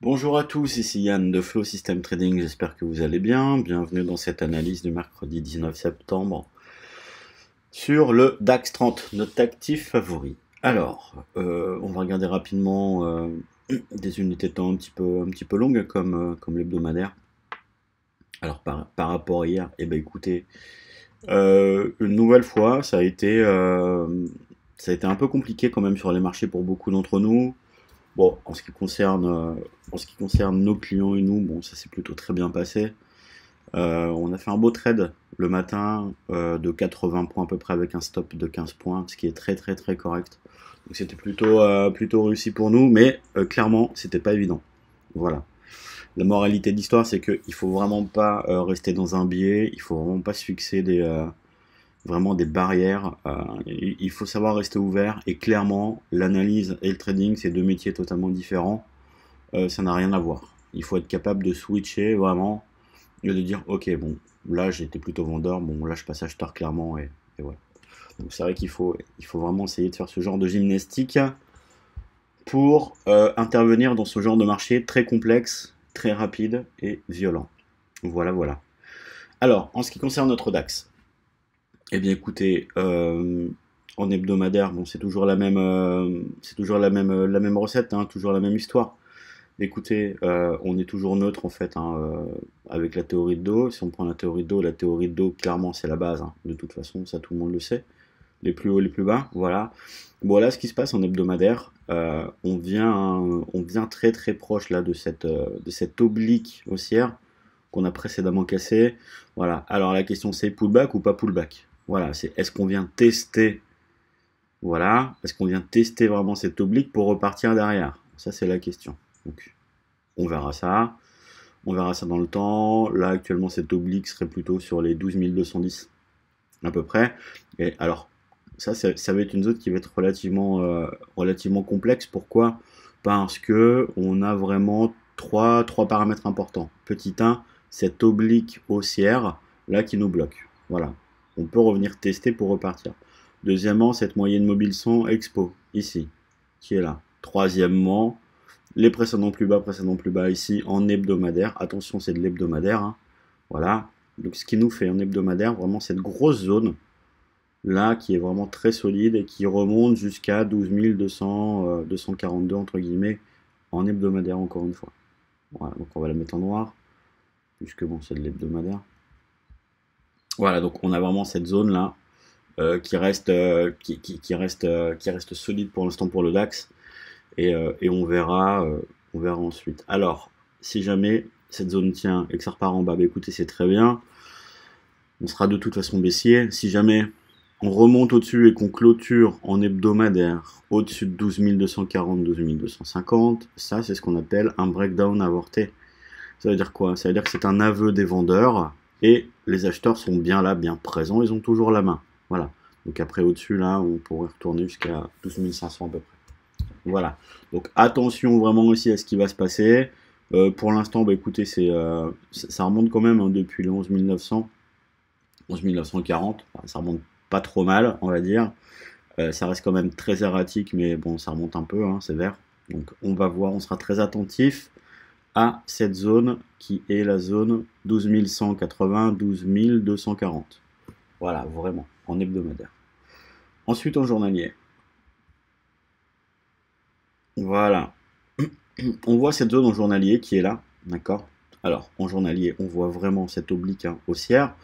Bonjour à tous, ici Yann de Flow System Trading, j'espère que vous allez bien. Bienvenue dans cette analyse du mercredi 19 septembre sur le DAX 30, notre actif favori. Alors, on va regarder rapidement des unités de temps un petit peu longues comme l'hebdomadaire. Alors par rapport à hier, eh ben écoutez, une nouvelle fois, ça a été un peu compliqué quand même sur les marchés pour beaucoup d'entre nous. Bon, en ce qui concerne nos clients et nous, bon, ça s'est plutôt très bien passé. On a fait un beau trade le matin de 80 points à peu près avec un stop de 15 points, ce qui est très très très correct. Donc c'était plutôt réussi pour nous, mais clairement c'était pas évident. Voilà. La moralité de l'histoire, c'est qu'il faut vraiment pas rester dans un biais, il faut vraiment pas se fixer vraiment des barrières. Il faut savoir rester ouvert et clairement, l'analyse et le trading, c'est deux métiers totalement différents. Ça n'a rien à voir. Il faut être capable de switcher vraiment et de dire ok, bon, là j'étais plutôt vendeur, bon, là je passe acheteur clairement et voilà. Donc c'est vrai qu'il faut vraiment essayer de faire ce genre de gymnastique pour intervenir dans ce genre de marché très complexe, très rapide et violent. Voilà, voilà. Alors, en ce qui concerne notre DAX, eh bien, écoutez, en hebdomadaire, bon, c'est toujours la même recette, hein, toujours la même histoire. Écoutez, on est toujours neutre en fait, hein, avec la théorie de dos. Si on prend la théorie de dos, clairement, c'est la base, hein, de toute façon, ça tout le monde le sait. Les plus hauts, les plus bas, voilà. Voilà ce qui se passe en hebdomadaire. On vient très très proche là de cette oblique haussière qu'on a précédemment cassé. Voilà. Alors la question c'est pullback ou pas pullback. Voilà. C'est est-ce qu'on vient tester, voilà, est-ce qu'on vient tester vraiment cette oblique pour repartir derrière. Ça c'est la question. Donc on verra ça. On verra ça dans le temps. Là actuellement cette oblique serait plutôt sur les 12 210 à peu près. Et alors ça va être une zone qui va être relativement complexe. Pourquoi? Parce que on a vraiment trois paramètres importants. Petit 1, cette oblique haussière là qui nous bloque. Voilà. On peut revenir tester pour repartir. Deuxièmement, cette moyenne mobile 100 expo, ici, qui est là. Troisièmement, les précédents plus bas ici en hebdomadaire. Attention, c'est de l'hebdomadaire, hein. Voilà. Donc ce qui nous fait en hebdomadaire, vraiment cette grosse zone là qui est vraiment très solide et qui remonte jusqu'à 12 242 entre guillemets en hebdomadaire encore une fois. Voilà, donc on va la mettre en noir puisque bon c'est de l'hebdomadaire. Voilà, donc on a vraiment cette zone là qui reste solide pour l'instant pour le DAX et on verra ensuite. Alors si jamais cette zone tient et que ça repart en bas, bah écoutez c'est très bien. On sera de toute façon baissier. Si jamais on remonte au-dessus et qu'on clôture en hebdomadaire au-dessus de 12 240, 12 250, ça c'est ce qu'on appelle un breakdown avorté. Ça veut dire quoi? Ça veut dire que c'est un aveu des vendeurs et les acheteurs sont bien là, bien présents, ils ont toujours la main. Voilà. Donc après au-dessus là, on pourrait retourner jusqu'à 12 500 à peu près. Voilà. Donc attention vraiment aussi à ce qui va se passer. Pour l'instant, bah écoutez, ça remonte quand même, hein, depuis les 11 900. 11 940, ça remonte pas trop mal, on va dire. Ça reste quand même très erratique, mais bon, ça remonte un peu, hein, c'est vert. Donc on va voir, on sera très attentif à cette zone qui est la zone 12 180, 12 240. Voilà, vraiment, en hebdomadaire. Ensuite, en journalier. Voilà. On voit cette zone en journalier qui est là, d'accord? Alors, en journalier, on voit vraiment cette oblique, hein, haussière.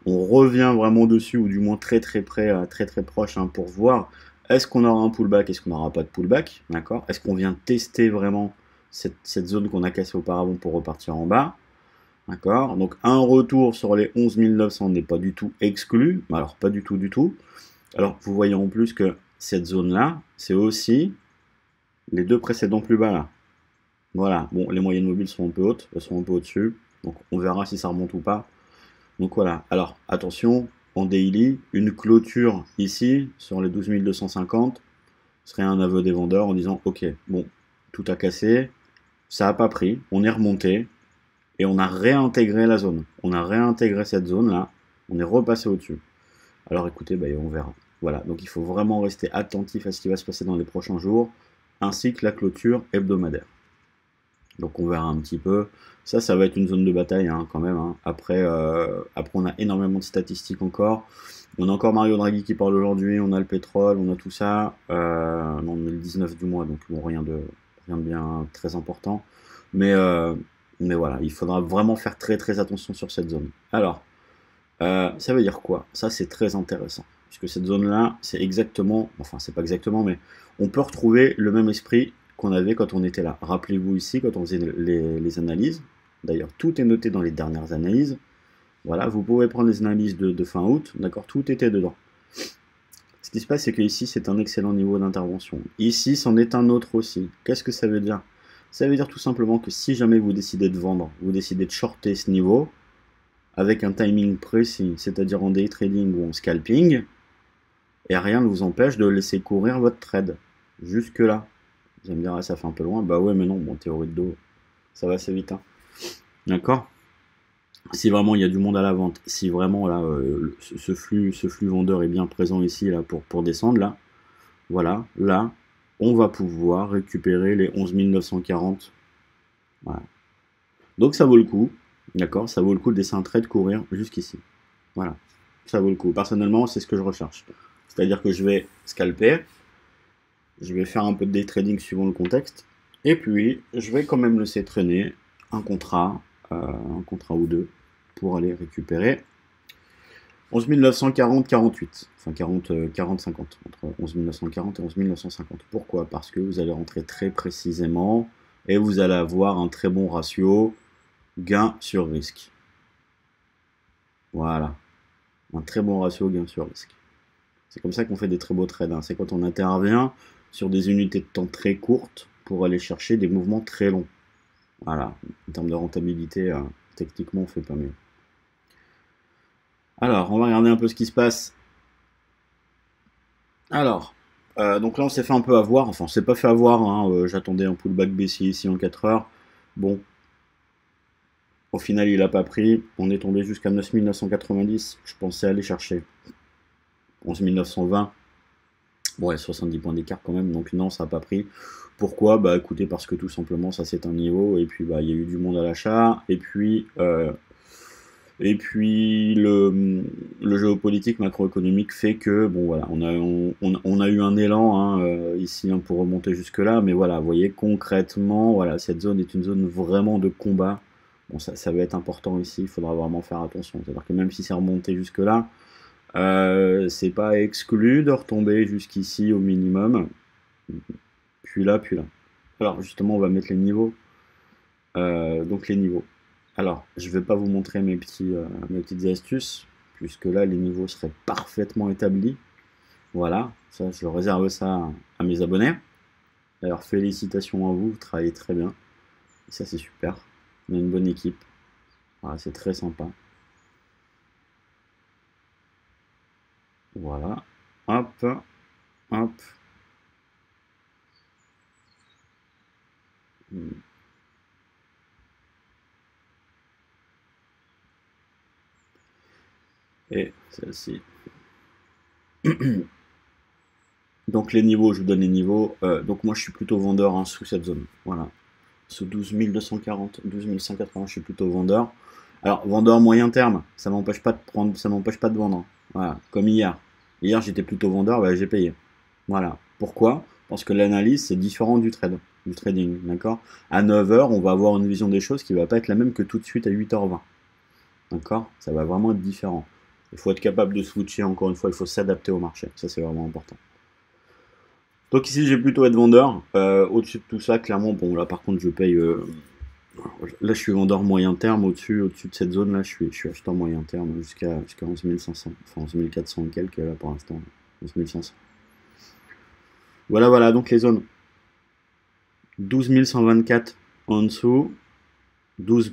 On revient vraiment dessus, ou du moins très très près, très très proche, hein, pour voir est-ce qu'on aura un pullback, est-ce qu'on n'aura pas de pullback, d'accord? Est-ce qu'on vient tester vraiment cette zone qu'on a cassée auparavant pour repartir en bas, d'accord? Donc un retour sur les 11 900 n'est pas du tout exclu, mais alors pas du tout du tout. Alors vous voyez en plus que cette zone-là, c'est aussi les deux précédents plus bas là. Voilà, bon, les moyennes mobiles sont un peu hautes, elles sont un peu au-dessus, donc on verra si ça remonte ou pas. Donc voilà, alors attention, en daily, une clôture ici, sur les 12 250, serait un aveu des vendeurs en disant ok, bon, tout a cassé, ça n'a pas pris, on est remonté, et on a réintégré la zone. On a réintégré cette zone-là, on est repassé au-dessus. Alors écoutez, bah, on verra. Voilà, donc il faut vraiment rester attentif à ce qui va se passer dans les prochains jours, ainsi que la clôture hebdomadaire. Donc on verra un petit peu. Ça va être une zone de bataille hein, quand même. Hein. Après, on a énormément de statistiques encore. On a encore Mario Draghi qui parle aujourd'hui, on a le pétrole, on a tout ça. Non, on est le 19 du mois, donc bon, rien de bien très important. Mais voilà, il faudra vraiment faire très très attention sur cette zone. Alors, ça veut dire quoi? Ça c'est très intéressant. Puisque cette zone-là, c'est exactement, enfin c'est pas exactement, mais on peut retrouver le même esprit qu'on avait quand on était là. Rappelez-vous ici, quand on faisait les analyses, d'ailleurs tout est noté dans les dernières analyses, voilà, vous pouvez prendre les analyses de fin août, d'accord, tout était dedans. Ce qui se passe, c'est que ici, c'est un excellent niveau d'intervention. Ici, c'en est un autre aussi. Qu'est-ce que ça veut dire? Ça veut dire tout simplement que si jamais vous décidez de vendre, vous décidez de shorter ce niveau, avec un timing précis, c'est-à-dire en day trading ou en scalping, et rien ne vous empêche de laisser courir votre trade. Jusque là. Vous allez me dire, ah, ça fait un peu loin. Bah ouais, mais non, bon, théorie de dos, ça va assez vite. Hein. D'accord? Si vraiment il y a du monde à la vente, si vraiment là, ce flux vendeur est bien présent ici là, pour descendre, là, voilà, là, on va pouvoir récupérer les 11 940. Voilà. Donc ça vaut le coup, d'accord? Ça vaut le coup de laisser un trade courir jusqu'ici. Voilà, ça vaut le coup. Personnellement, c'est ce que je recherche. C'est-à-dire que je vais scalper, je vais faire un peu de day trading suivant le contexte, et puis je vais quand même laisser traîner un contrat ou deux, pour aller récupérer 11 940, 48, enfin 40, 50, entre 11 940 et 11 950. Pourquoi? Parce que vous allez rentrer très précisément et vous allez avoir un très bon ratio gain sur risque. Voilà, un très bon ratio gain sur risque. C'est comme ça qu'on fait des très beaux trades. Hein. C'est quand on intervient sur des unités de temps très courtes pour aller chercher des mouvements très longs. Voilà, en termes de rentabilité, techniquement, on fait pas mieux. Alors, on va regarder un peu ce qui se passe. Alors, donc là, on s'est fait un peu avoir. Enfin, on s'est pas fait avoir. Hein, j'attendais un pullback baissier ici en 4 heures. Bon, au final, il n'a pas pris. On est tombé jusqu'à 9 990. Je pensais aller chercher 11 920. Bon, ouais, 70 points d'écart quand même. Donc non, ça n'a pas pris. Pourquoi? Bah écoutez, parce que tout simplement, ça c'est un niveau. Et puis, bah, il y a eu du monde à l'achat. Et puis le géopolitique macroéconomique fait que bon voilà, on a eu un élan hein, ici hein, pour remonter jusque là, mais voilà, vous voyez concrètement, voilà, cette zone est une zone vraiment de combat. Bon, ça va être important ici, il faudra vraiment faire attention. C'est-à-dire que même si c'est remonté jusque là, c'est pas exclu de retomber jusqu'ici au minimum, puis là, puis là. Alors justement, on va mettre les niveaux. Donc les niveaux. Alors, je ne vais pas vous montrer mes petites astuces, puisque là, les niveaux seraient parfaitement établis. Voilà, ça, je réserve ça à mes abonnés. D'ailleurs, félicitations à vous, vous travaillez très bien. Et ça, c'est super. On a une bonne équipe. Voilà, c'est très sympa. Voilà. Hop, hop. Et celle-ci. Donc les niveaux, je vous donne les niveaux. Donc moi je suis plutôt vendeur hein, sous cette zone. Voilà. Sous 12 240, 12 180, je suis plutôt vendeur. Alors vendeur moyen terme, ça m'empêche pas de prendre, ça m'empêche pas de vendre. Voilà. Comme hier. Hier j'étais plutôt vendeur, bah, j'ai payé. Voilà. Pourquoi? Parce que l'analyse c'est différent du trade, du trading, d'accord? À 9 heures, on va avoir une vision des choses qui va pas être la même que tout de suite à 8h20. D'accord? Ça va vraiment être différent. Il faut être capable de switcher, encore une fois, il faut s'adapter au marché. Ça, c'est vraiment important. Donc ici, j'ai plutôt être vendeur. Au-dessus de tout ça, clairement, bon, là, par contre, je paye... là, je suis vendeur moyen terme. Au-dessus de cette zone-là, je suis acheteur moyen terme jusqu'à 11 500. Enfin, 11 400 et quelques, là, pour l'instant. 11 500. Voilà, voilà, donc les zones. 12 124 en dessous. 12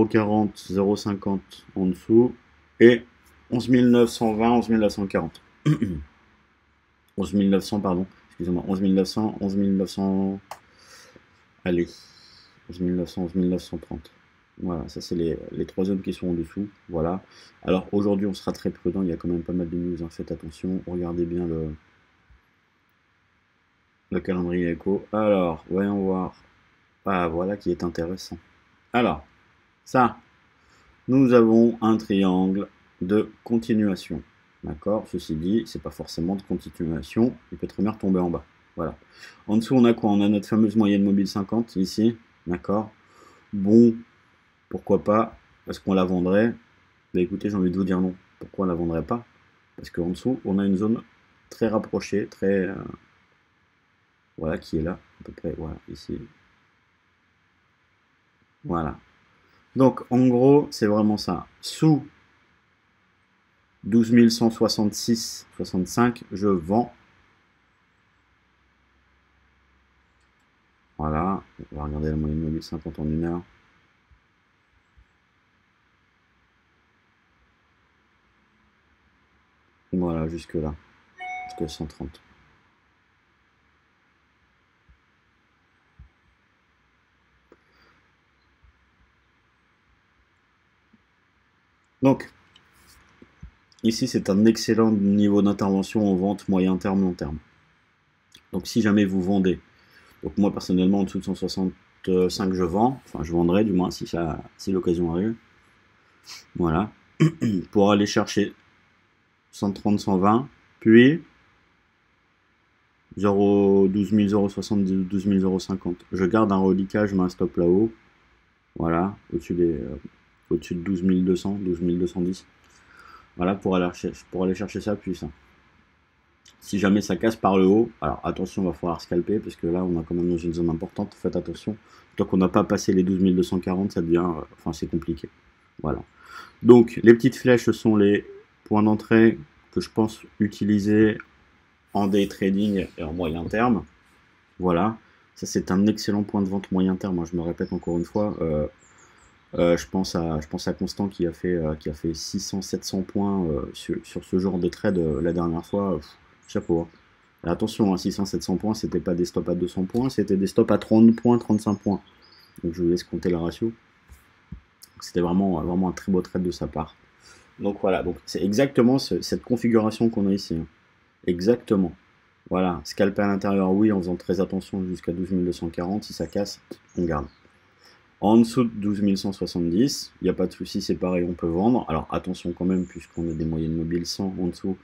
040, 050 en dessous. Et 11 920, 11 940. 11 900, pardon. Excusez-moi. 11 900, 11 900. Allez. 11 900, 11 930. Voilà, ça c'est les trois zones qui sont en dessous. Voilà. Alors aujourd'hui, on sera très prudent. Il y a quand même pas mal de news. Hein. Faites attention. Regardez bien le calendrier écho. Alors, voyons voir. Ah, voilà qui est intéressant. Alors, ça, nous avons un triangle de continuation. D'accord? Ceci dit, c'est pas forcément de continuation. Il peut très bien retomber en bas. Voilà. En dessous, on a quoi? On a notre fameuse moyenne mobile 50 ici. D'accord? Bon, pourquoi pas? Est-ce qu'on la vendrait? Bah écoutez, j'ai envie de vous dire non. Pourquoi on la vendrait pas? Parce qu'en dessous, on a une zone très rapprochée, très... voilà, qui est là, à peu près. Voilà, ici. Voilà. Donc, en gros, c'est vraiment ça. Sous 12 166,65, je vends. Voilà. On va regarder la moyenne mobile 50 en 1 heure. Voilà, jusque là. Jusque 130. Donc, ici, c'est un excellent niveau d'intervention en vente moyen terme, long terme. Donc, si jamais vous vendez, donc moi personnellement, en dessous de 165, je vends. Enfin, je vendrai du moins si l'occasion arrive. Voilà. Pour aller chercher 130, 120, puis 12 070, 12 050. Je garde un reliquat, je mets un stop là-haut. Voilà, au-dessus de 12 200, 12 210. Voilà, pour aller chercher ça, puis ça. Si jamais ça casse par le haut, alors attention, il va falloir scalper, parce que là, on a quand même dans une zone importante, faites attention. Tant qu'on n'a pas passé les 12 240, ça devient, enfin, c'est compliqué. Voilà. Donc, les petites flèches, ce sont les points d'entrée que je pense utiliser en day trading et en moyen terme. Voilà. Ça, c'est un excellent point de vente moyen terme. Moi, je me répète encore une fois. Je pense à Constant qui a fait 600-700 points sur ce genre de trade la dernière fois. Chapeau. Hein. Attention, hein, 600-700 points, c'était pas des stops à 200 points, c'était des stops à 30 points, 35 points. Donc je vous laisse compter le ratio. C'était vraiment un très beau trade de sa part. Donc voilà, donc c'est exactement cette configuration qu'on a ici. Hein. Exactement. Voilà, scalper à l'intérieur, oui, en faisant très attention jusqu'à 12 240. Si ça casse, on garde. En dessous de 12 170, il n'y a pas de souci, c'est pareil, on peut vendre. Alors attention quand même, puisqu'on a des moyennes mobiles 100 en dessous,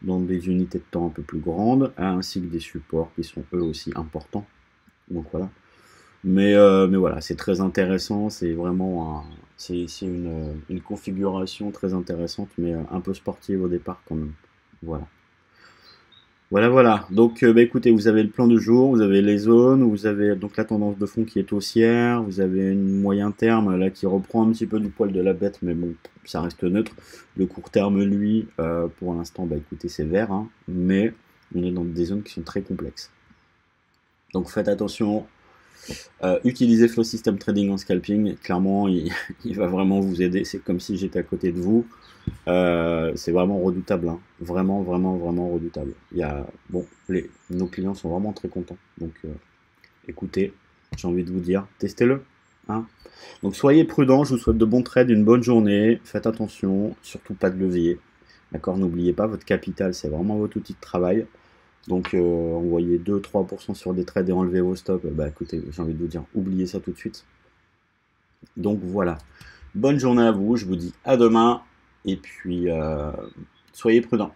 dans des unités de temps un peu plus grandes, ainsi que des supports qui sont eux aussi importants. Donc voilà. Mais voilà, c'est très intéressant, c'est vraiment c'est une configuration très intéressante, mais un peu sportive au départ quand même. Voilà. Voilà, voilà. Donc, bah, écoutez, vous avez le plan de jour, vous avez les zones, vous avez donc la tendance de fond qui est haussière, vous avez une moyen terme là qui reprend un petit peu du poil de la bête, mais bon, ça reste neutre. Le court terme, lui, pour l'instant, bah écoutez, c'est vert, hein, mais on est dans des zones qui sont très complexes. Donc, faites attention. Utilisez Flow System Trading en scalping. Clairement, il va vraiment vous aider. C'est comme si j'étais à côté de vous. C'est vraiment redoutable, hein. Vraiment, vraiment, vraiment redoutable. Bon, nos clients sont vraiment très contents. Donc, écoutez, j'ai envie de vous dire, testez-le. Hein. Donc, soyez prudents. Je vous souhaite de bons trades, une bonne journée. Faites attention, surtout pas de levier. D'accord, n'oubliez pas, votre capital, c'est vraiment votre outil de travail. Donc, envoyez 2-3% sur des trades et enlevez vos stops. Bah, écoutez, j'ai envie de vous dire, oubliez ça tout de suite. Donc, voilà. Bonne journée à vous. Je vous dis à demain. Et puis, soyez prudents.